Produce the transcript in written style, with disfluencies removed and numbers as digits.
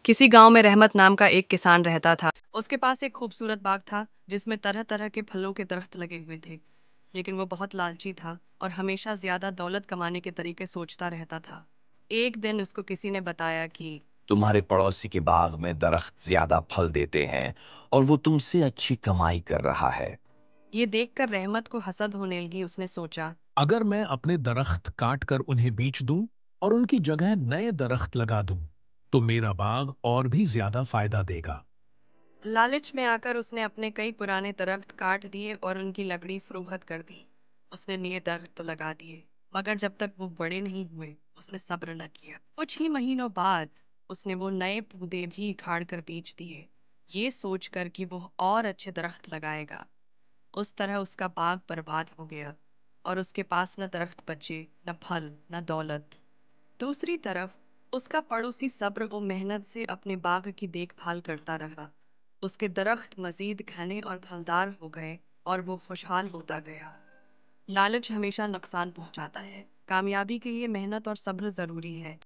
किसी गांव में रहमत नाम का एक किसान रहता था। उसके पास एक खूबसूरत बाग था जिसमें तरह तरह के फलों के दरख्त लगे हुए थे। लेकिन वो बहुत लालची था और हमेशा ज्यादा दौलत कमाने के तरीके सोचता रहता था। एक दिन उसको किसी ने बताया कि तुम्हारे पड़ोसी के बाग में दरख्त ज्यादा फल देते हैं और वो तुमसे अच्छी कमाई कर रहा है। ये देखकर रहमत को हसद होने लगी। उसने सोचा, अगर मैं अपने दरख्त काट कर उन्हें बेच दूं और उनकी जगह नए दरख्त लगा दूं, तो मेरा बाग और भी ज्यादा फायदा देगा। लालच में आकर उसने अपने कई पुराने दरख्त काट दिए और उनकी लकड़ी फरोख्त कर दी। उसने नए दरख्त तो लगा दिए, मगर जब तक वो बड़े नहीं हुए उसने सब्र न किया। कुछ ही महीनों बाद उसने वो नए पौधे भी उखाड़ कर बेच दिए, ये सोचकर कि वो और अच्छे दरख्त लगाएगा। उस तरह उसका बाग बर्बाद हो गया और उसके पास न दरख्त बचे, न फल, न दौलत। दूसरी तरफ उसका पड़ोसी सब्र और मेहनत से अपने बाग की देखभाल करता रहा। उसके दरख्त मजीद घने और फलदार हो गए और वो खुशहाल होता गया। लालच हमेशा नुकसान पहुंचाता है। कामयाबी के लिए मेहनत और सब्र जरूरी है।